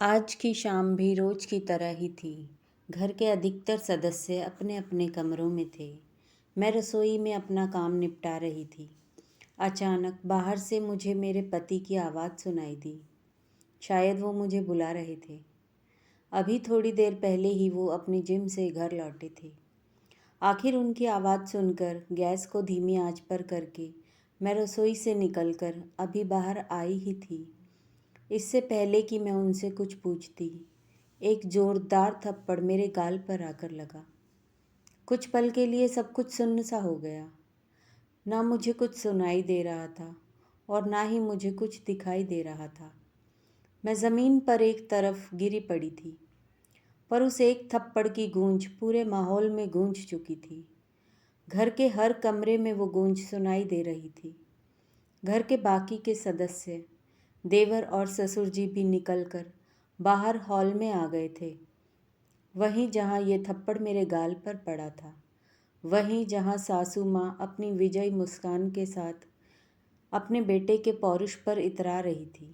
आज की शाम भी रोज की तरह ही थी। घर के अधिकतर सदस्य अपने अपने कमरों में थे। मैं रसोई में अपना काम निपटा रही थी। अचानक बाहर से मुझे मेरे पति की आवाज़ सुनाई दी। शायद वो मुझे बुला रहे थे। अभी थोड़ी देर पहले ही वो अपनी जिम से घर लौटे थे। आखिर उनकी आवाज़ सुनकर गैस को धीमी आंच पर करके मैं रसोई से निकलकर अभी बाहर आई ही थी। इससे पहले कि मैं उनसे कुछ पूछती, एक जोरदार थप्पड़ मेरे गाल पर आकर लगा। कुछ पल के लिए सब कुछ सुन्न सा हो गया। ना मुझे कुछ सुनाई दे रहा था और ना ही मुझे कुछ दिखाई दे रहा था। मैं ज़मीन पर एक तरफ गिरी पड़ी थी, पर उस एक थप्पड़ की गूंज पूरे माहौल में गूंज चुकी थी। घर के हर कमरे में वो गूंज सुनाई दे रही थी। घर के बाकी के सदस्य, देवर और ससुर जी भी निकलकर बाहर हॉल में आ गए थे। वहीं जहाँ ये थप्पड़ मेरे गाल पर पड़ा था, वहीं जहाँ सासू माँ अपनी विजयी मुस्कान के साथ अपने बेटे के पौरुष पर इतरा रही थी।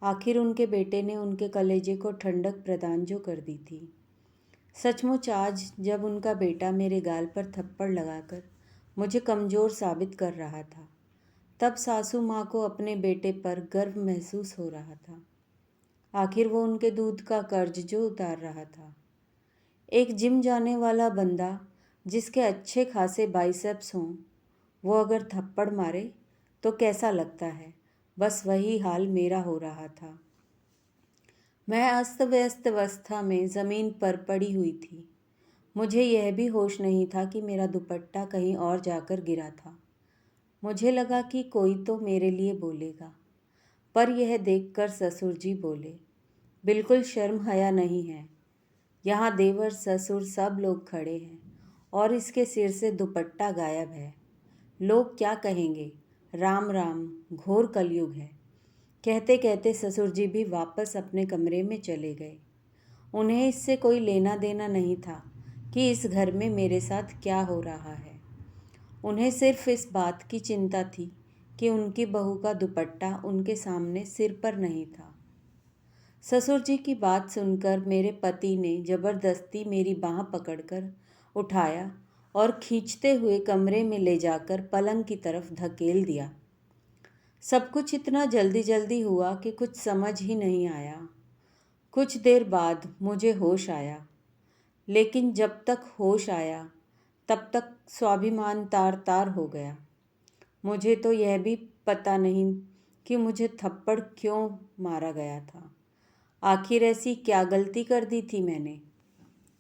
आखिर उनके बेटे ने उनके कलेजे को ठंडक प्रदान जो कर दी थी। सचमुच आज जब उनका बेटा मेरे गाल पर थप्पड़ लगाकर मुझे कमज़ोर साबित कर रहा था, तब सासू माँ को अपने बेटे पर गर्व महसूस हो रहा था। आखिर वो उनके दूध का कर्ज जो उतार रहा था। एक जिम जाने वाला बंदा जिसके अच्छे खासे बाइसेप्स हों, वो अगर थप्पड़ मारे तो कैसा लगता है, बस वही हाल मेरा हो रहा था। मैं अस्त व्यस्त अवस्था में ज़मीन पर पड़ी हुई थी। मुझे यह भी होश नहीं था कि मेरा दुपट्टा कहीं और जाकर गिरा था। मुझे लगा कि कोई तो मेरे लिए बोलेगा, पर यह देखकर ससुर जी बोले, बिल्कुल शर्म हया नहीं है। यहाँ देवर ससुर सब लोग खड़े हैं और इसके सिर से दुपट्टा गायब है। लोग क्या कहेंगे? राम राम, घोर कलयुग है। कहते कहते ससुर जी भी वापस अपने कमरे में चले गए। उन्हें इससे कोई लेना देना नहीं था कि इस घर में मेरे साथ क्या हो रहा है। उन्हें सिर्फ इस बात की चिंता थी कि उनकी बहू का दुपट्टा उनके सामने सिर पर नहीं था। ससुर जी की बात सुनकर मेरे पति ने जबरदस्ती मेरी बाँह पकड़कर उठाया और खींचते हुए कमरे में ले जाकर पलंग की तरफ धकेल दिया। सब कुछ इतना जल्दी जल्दी हुआ कि कुछ समझ ही नहीं आया। कुछ देर बाद मुझे होश आया, लेकिन जब तक होश आया तब तक स्वाभिमान तार तार हो गया। मुझे तो यह भी पता नहीं कि मुझे थप्पड़ क्यों मारा गया था। आखिर ऐसी क्या गलती कर दी थी मैंने?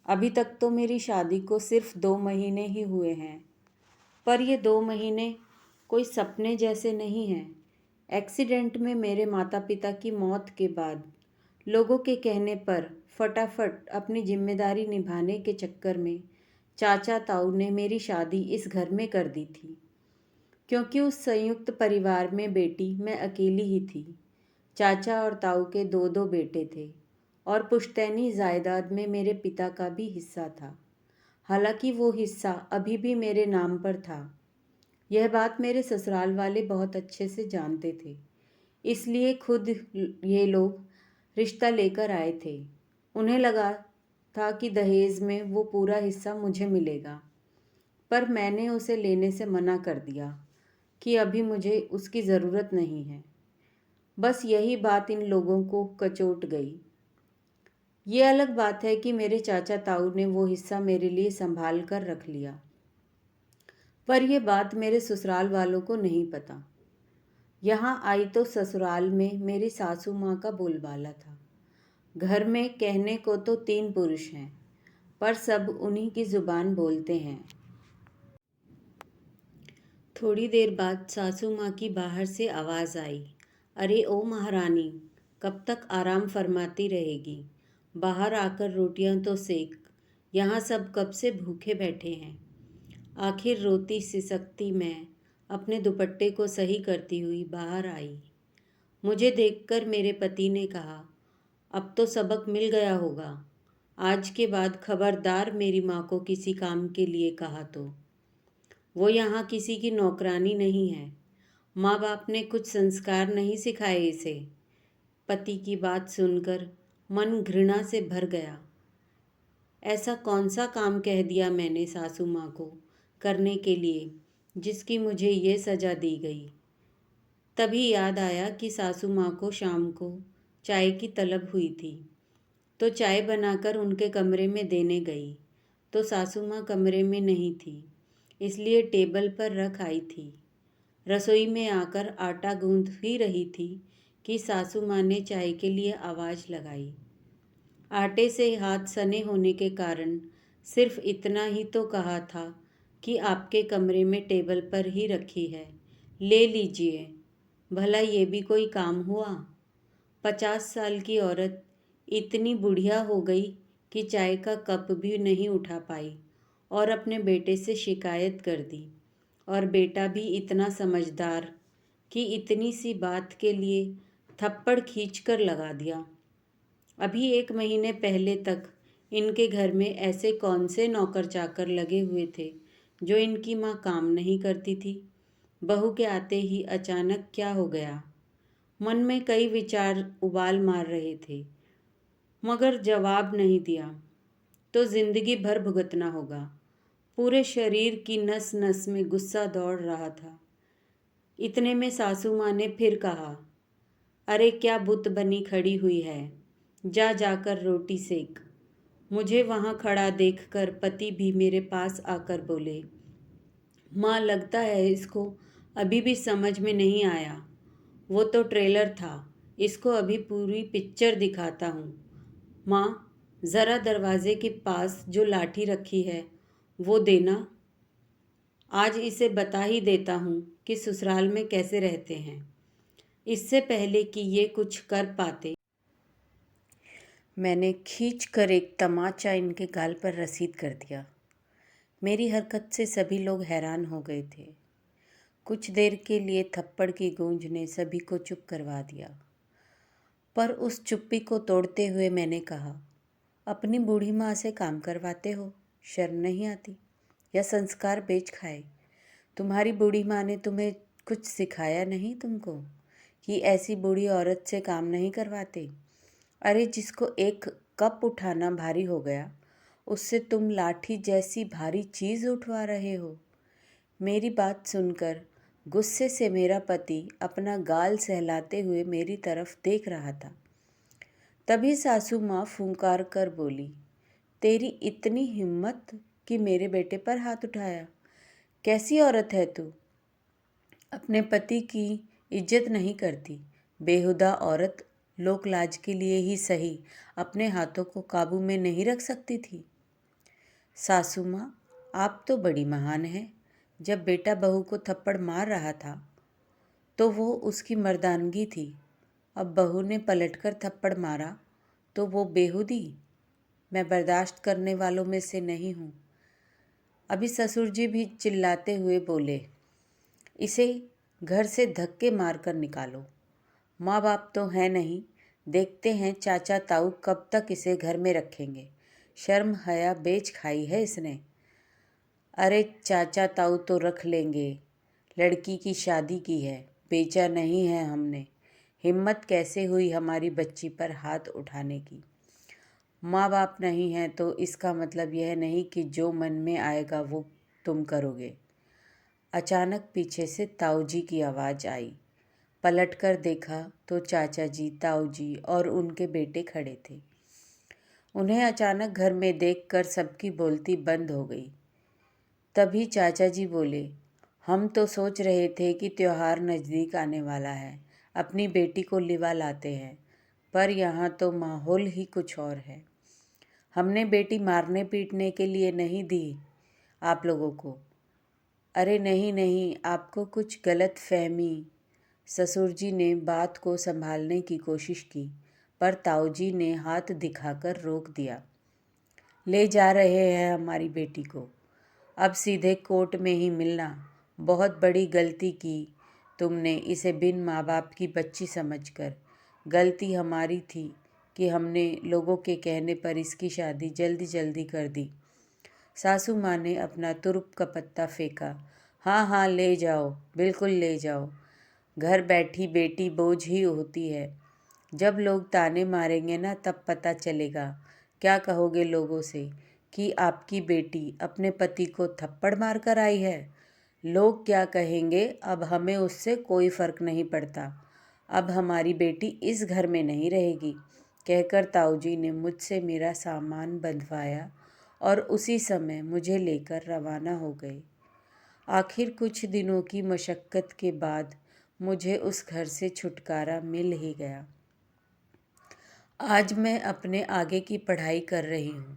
अभी तक तो मेरी शादी को सिर्फ 2 महीने ही हुए हैं, पर ये 2 महीने कोई सपने जैसे नहीं हैं। एक्सीडेंट में मेरे माता पिता की मौत के बाद लोगों के कहने पर फटाफट अपनी जिम्मेदारी निभाने के चक्कर में चाचा ताऊ ने मेरी शादी इस घर में कर दी थी। क्योंकि उस संयुक्त परिवार में बेटी मैं अकेली ही थी। चाचा और ताऊ के दो दो बेटे थे और पुश्तैनी जायदाद में मेरे पिता का भी हिस्सा था। हालांकि वो हिस्सा अभी भी मेरे नाम पर था। यह बात मेरे ससुराल वाले बहुत अच्छे से जानते थे, इसलिए खुद ये लोग रिश्ता लेकर आए थे। उन्हें लगा था कि दहेज में वो पूरा हिस्सा मुझे मिलेगा, पर मैंने उसे लेने से मना कर दिया कि अभी मुझे उसकी ज़रूरत नहीं है। बस यही बात इन लोगों को कचोट गई। ये अलग बात है कि मेरे चाचा ताऊ ने वो हिस्सा मेरे लिए संभाल कर रख लिया, पर यह बात मेरे ससुराल वालों को नहीं पता। यहाँ आई तो ससुराल में मेरी सासू माँ का बोलबाला था। घर में कहने को तो 3 पुरुष हैं, पर सब उन्हीं की जुबान बोलते हैं। थोड़ी देर बाद सासू माँ की बाहर से आवाज़ आई, अरे ओ महारानी, कब तक आराम फरमाती रहेगी? बाहर आकर रोटियां तो सेक। यहाँ सब कब से भूखे बैठे हैं। आखिर रोती सिसकती मैं अपने दुपट्टे को सही करती हुई बाहर आई। मुझे देखकर मेरे पति ने कहा, अब तो सबक मिल गया होगा। आज के बाद खबरदार मेरी माँ को किसी काम के लिए कहा तो। वो यहाँ किसी की नौकरानी नहीं है। माँ बाप ने कुछ संस्कार नहीं सिखाए इसे। पति की बात सुनकर मन घृणा से भर गया। ऐसा कौन सा काम कह दिया मैंने सासू माँ को करने के लिए जिसकी मुझे ये सज़ा दी गई। तभी याद आया कि सासू माँ को शाम को चाय की तलब हुई थी, तो चाय बनाकर उनके कमरे में देने गई तो सासू माँ कमरे में नहीं थी, इसलिए टेबल पर रख आई थी। रसोई में आकर आटा गूंथ ही रही थी कि सासू माँ ने चाय के लिए आवाज़ लगाई। आटे से हाथ सने होने के कारण सिर्फ इतना ही तो कहा था कि आपके कमरे में टेबल पर ही रखी है, ले लीजिए। भला ये भी कोई काम हुआ? 50 साल की औरत इतनी बुढ़िया हो गई कि चाय का कप भी नहीं उठा पाई और अपने बेटे से शिकायत कर दी। और बेटा भी इतना समझदार कि इतनी सी बात के लिए थप्पड़ खींच कर लगा दिया। अभी 1 महीने पहले तक इनके घर में ऐसे कौन से नौकर चाकर लगे हुए थे जो इनकी माँ काम नहीं करती थी। बहू के आते ही अचानक क्या हो गया? मन में कई विचार उबाल मार रहे थे, मगर जवाब नहीं दिया तो जिंदगी भर भुगतना होगा। पूरे शरीर की नस नस में गुस्सा दौड़ रहा था। इतने में सासू माँ ने फिर कहा, अरे क्या बुत बनी खड़ी हुई है, जा जाकर रोटी सेक। मुझे वहाँ खड़ा देखकर पति भी मेरे पास आकर बोले, माँ लगता है इसको अभी भी समझ में नहीं आया, वो तो ट्रेलर था, इसको अभी पूरी पिक्चर दिखाता हूँ। माँ ज़रा दरवाजे के पास जो लाठी रखी है वो देना, आज इसे बता ही देता हूँ कि ससुराल में कैसे रहते हैं। इससे पहले कि ये कुछ कर पाते मैंने खींच कर एक तमाचा इनके गाल पर रसीद कर दिया। मेरी हरकत से सभी लोग हैरान हो गए थे। कुछ देर के लिए थप्पड़ की गूंज ने सभी को चुप करवा दिया, पर उस चुप्पी को तोड़ते हुए मैंने कहा, अपनी बूढ़ी माँ से काम करवाते हो, शर्म नहीं आती? या संस्कार बेच खाए? तुम्हारी बूढ़ी माँ ने तुम्हें कुछ सिखाया नहीं तुमको कि ऐसी बूढ़ी औरत से काम नहीं करवाते? अरे जिसको एक कप उठाना भारी हो गया, उससे तुम लाठी जैसी भारी चीज़ उठवा रहे हो। मेरी बात सुनकर गुस्से से मेरा पति अपना गाल सहलाते हुए मेरी तरफ देख रहा था। तभी सासू माँ फूंकार कर बोली, तेरी इतनी हिम्मत कि मेरे बेटे पर हाथ उठाया? कैसी औरत है तू? अपने पति की इज्जत नहीं करती। बेहुदा औरत लोक लाज के लिए ही सही अपने हाथों को काबू में नहीं रख सकती थी। सासू माँ, आप तो बड़ी महान हैं। जब बेटा बहू को थप्पड़ मार रहा था तो वो उसकी मर्दानगी थी। अब बहू ने पलटकर थप्पड़ मारा तो वो बेहुदी? मैं बर्दाश्त करने वालों में से नहीं हूँ। अभी ससुर जी भी चिल्लाते हुए बोले, इसे घर से धक्के मारकर निकालो। माँ बाप तो है नहीं, देखते हैं चाचा ताऊ कब तक इसे घर में रखेंगे। शर्म हया बेच खाई है इसने। अरे चाचा ताऊ तो रख लेंगे, लड़की की शादी की है, बेचा नहीं है हमने। हिम्मत कैसे हुई हमारी बच्ची पर हाथ उठाने की? माँ बाप नहीं हैं तो इसका मतलब यह नहीं कि जो मन में आएगा वो तुम करोगे। अचानक पीछे से ताऊ जी की आवाज़ आई। पलटकर देखा तो चाचा जी, ताऊ जी और उनके बेटे खड़े थे। उन्हें अचानक घर में देखकर सबकी बोलती बंद हो गई। तभी चाचा जी बोले, हम तो सोच रहे थे कि त्योहार नज़दीक आने वाला है, अपनी बेटी को लिवा लाते हैं, पर यहाँ तो माहौल ही कुछ और है। हमने बेटी मारने पीटने के लिए नहीं दी आप लोगों को। अरे नहीं नहीं, आपको कुछ गलत फहमी। ससुर जी ने बात को संभालने की कोशिश की, पर ताऊ जी ने हाथ दिखाकर रोक दिया। ले जा रहे हैं हमारी बेटी को, अब सीधे कोर्ट में ही मिलना। बहुत बड़ी गलती की तुमने इसे बिन माँ बाप की बच्ची समझकर। गलती हमारी थी कि हमने लोगों के कहने पर इसकी शादी जल्दी जल्दी कर दी। सासू माँ ने अपना तुरुप का पत्ता फेंका। हाँ हाँ, ले जाओ, बिल्कुल ले जाओ। घर बैठी बेटी बोझ ही होती है। जब लोग ताने मारेंगे ना तब पता चलेगा। क्या कहोगे लोगों से कि आपकी बेटी अपने पति को थप्पड़ मार कर आई है? लोग क्या कहेंगे, अब हमें उससे कोई फ़र्क नहीं पड़ता। अब हमारी बेटी इस घर में नहीं रहेगी, कहकर ताऊजी ने मुझसे मेरा सामान बंधवाया और उसी समय मुझे लेकर रवाना हो गए। आखिर कुछ दिनों की मशक्क़त के बाद मुझे उस घर से छुटकारा मिल ही गया। आज मैं अपने आगे की पढ़ाई कर रही हूँ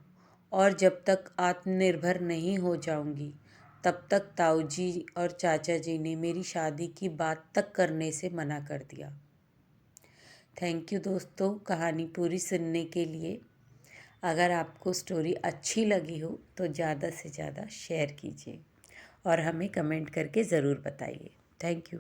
और जब तक आत्मनिर्भर नहीं हो जाऊँगी तब तक ताऊजी और चाचा जी ने मेरी शादी की बात तक करने से मना कर दिया। थैंक यू दोस्तों, कहानी पूरी सुनने के लिए। अगर आपको स्टोरी अच्छी लगी हो तो ज़्यादा से ज़्यादा शेयर कीजिए और हमें कमेंट करके ज़रूर बताइए। Thank you.